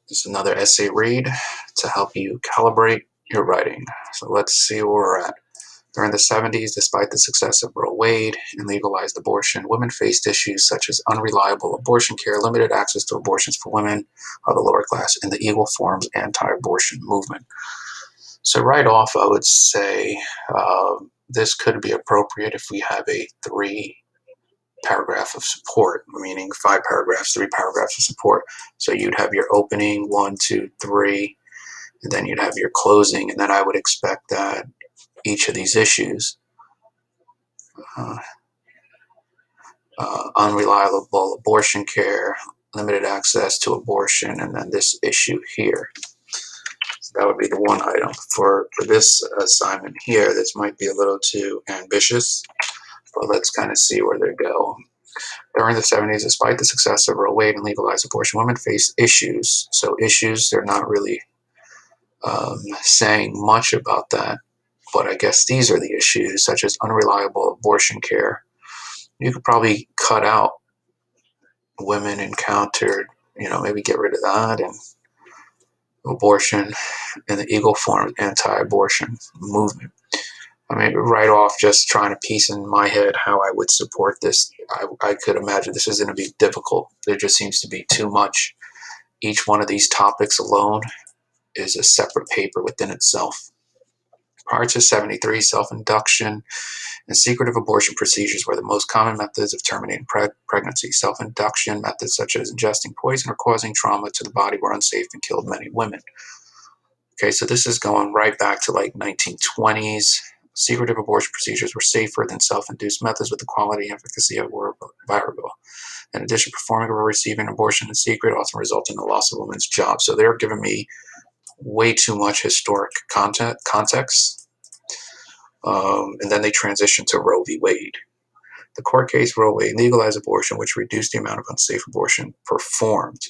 Just another essay read to help you calibrate your writing. So let's see where we're at. During the 70s, despite the success of Roe Wade and legalized abortion, women faced issues such as unreliable abortion care, limited access to abortions for women of the lower class, and the Equal Forms anti-abortion movement. So right off, I would say this could be appropriate if we have a 3 paragraph of support, meaning 5 paragraphs, 3 paragraphs of support. So you'd have your opening, 1, 2, 3, and then you'd have your closing, and then I would expect that each of these issues, uh, unreliable abortion care, limited access to abortion, and then this issue here. So that would be the one item. For this assignment here, this might be a little too ambitious, but let's kind of see where they go. During the 70s, despite the success of Roe Wade and legalized abortion, women face issues. So issues, they're not really saying much about that, but I guess these are the issues, such as unreliable abortion care. You could probably cut out women encountered, maybe get rid of that, and abortion and the Eagle Forum anti-abortion movement. I mean, right off, just trying to piece in my head how I would support this, I could imagine this is going to be difficult. There just seems to be too much. Each one of these topics alone is a separate paper within itself. Prior to 73, self-induction and secretive abortion procedures were the most common methods of terminating pregnancy. Self-induction methods such as ingesting poison or causing trauma to the body were unsafe and killed many women. Okay, so this is going right back to like 1920s. Secretive abortion procedures were safer than self-induced methods, but the quality and efficacy were variable. In addition, performing or receiving an abortion in secret often resulted in the loss of a woman's job. So they're giving me way too much historic context. And then they transition to Roe v. Wade. The court case Roe Wade legalized abortion, which reduced the amount of unsafe abortion performed.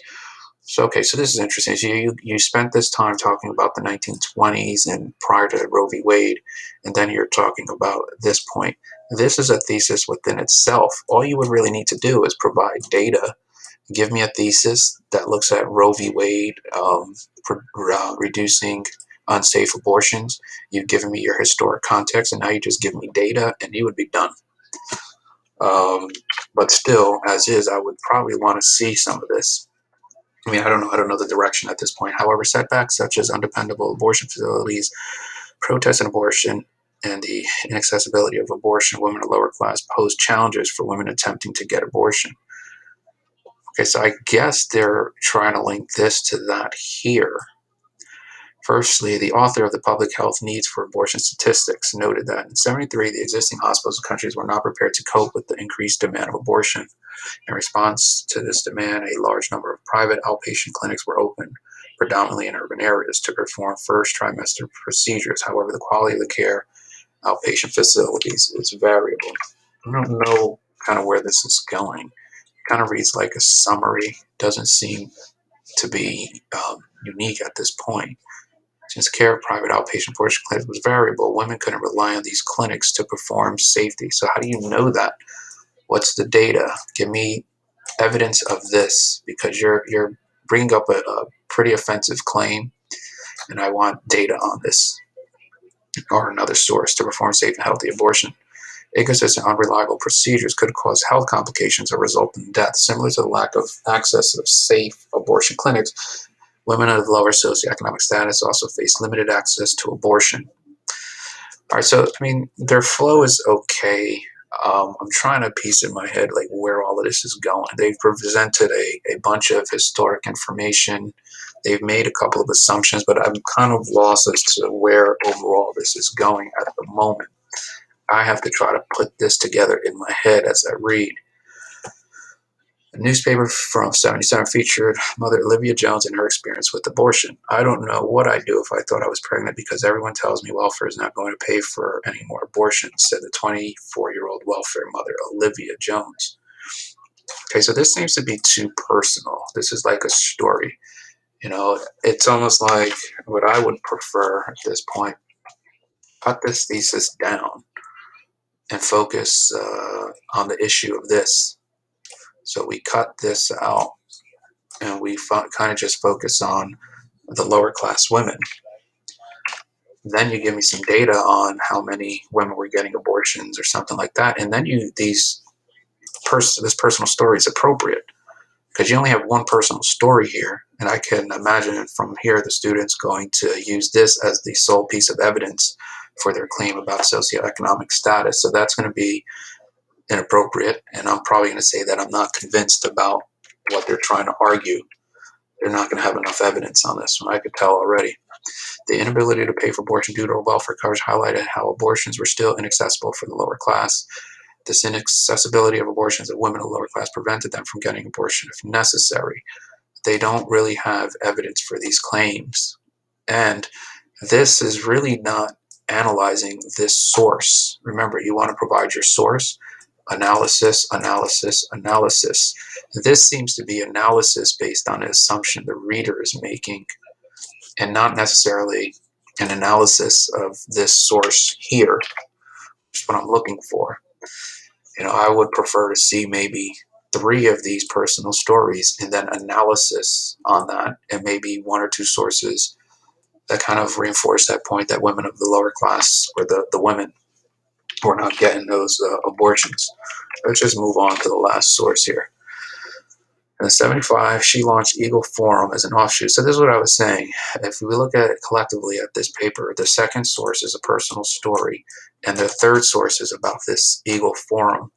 So, okay, so this is interesting. So you spent this time talking about the 1920s and prior to Roe v. Wade, and then you're talking about this point. This is a thesis within itself. All you would really need to do is provide data. Give me a thesis that looks at Roe v. Wade reducing unsafe abortions. You've given me your historic context, and now you just give me data, and you would be done. But still, as is, I would probably want to see some of this. I mean, I don't know the direction at this point. However, setbacks such as undependable abortion facilities, protests in abortion, and the inaccessibility of abortion to women of lower class pose challenges for women attempting to get abortion. Okay, so I guess they're trying to link this to that here. Firstly, the author of the Public Health Needs for Abortion Statistics noted that in 73, the existing hospitals and countries were not prepared to cope with the increased demand of abortion. In response to this demand, a large number of private outpatient clinics were opened, predominantly in urban areas, to perform first trimester procedures. However, the quality of the care outpatient facilities is variable. I don't know kind of where this is going. It kind of reads like a summary, doesn't seem to be unique at this point. Since care of private outpatient abortion clinics was variable, women couldn't rely on these clinics to perform safety. So how do you know that? What's the data? Give me evidence of this, because you're bringing up a pretty offensive claim, and I want data on this or another source to perform safe and healthy abortion. Inconsistent, unreliable procedures could cause health complications or result in death. Similar to the lack of access of safe abortion clinics, women of lower socioeconomic status also face limited access to abortion. All right, so I mean, their flow is okay. I'm trying to piece in my head like where all of this is going. They've presented a bunch of historic information. They've made a couple of assumptions, but I'm kind of lost as to where overall this is going at the moment. I have to try to put this together in my head as I read. A newspaper from 77 featured Mother Olivia Jones and her experience with abortion. I don't know what I'd do if I thought I was pregnant because everyone tells me welfare is not going to pay for any more abortions, said the 24-year-old welfare mother Olivia Jones. Okay, so this seems to be too personal. This is like a story. It's almost like what I would prefer at this point, cut this thesis down and focus on the issue of this. So we cut this out and we kind of just focus on the lower class women. Then you give me some data on how many women were getting abortions or something like that, and then this personal story is appropriate because you only have one personal story here, and I can imagine from here the students going to use this as the sole piece of evidence for their claim about socioeconomic status. So that's going to be inappropriate, and I'm probably going to say that I'm not convinced about what they're trying to argue. They're not going to have enough evidence on this one. I could tell already. The inability to pay for abortion due to welfare coverage highlighted how abortions were still inaccessible for the lower class. This inaccessibility of abortions of women of the lower class prevented them from getting abortion if necessary. They don't really have evidence for these claims. And this is really not analyzing this source. Remember, you want to provide your source, analysis, analysis, analysis. This seems to be analysis based on an assumption the reader is making and not necessarily an analysis of this source here, which is what I'm looking for. I would prefer to see maybe 3 of these personal stories and then analysis on that, and maybe 1 or 2 sources that kind of reinforce that point that women of the lower class, or the women, were not getting those abortions. Let's just move on to the last source here. In 1975, she launched Eagle Forum as an offshoot. So this is what I was saying. If we look at it collectively at this paper, the second source is a personal story, and the third source is about this Eagle Forum.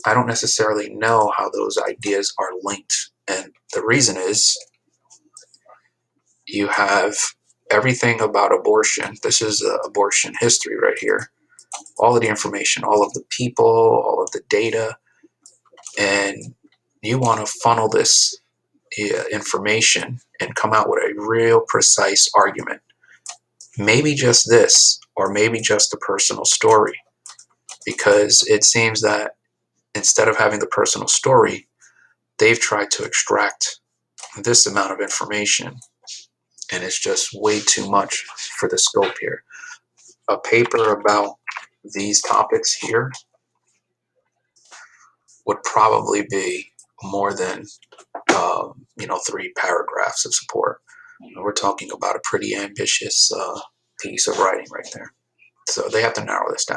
I don't necessarily know how those ideas are linked. And the reason is you have everything about abortion. This is abortion history right here. All of the information, all of the people, all of the data, and you want to funnel this information and come out with a real precise argument. Maybe just this, or maybe just a personal story, because it seems that instead of having the personal story, they've tried to extract this amount of information, and it's just way too much for the scope here. A paper about these topics here would probably be more than 3 paragraphs of support. We're talking about a pretty ambitious piece of writing right there. So they have to narrow this down.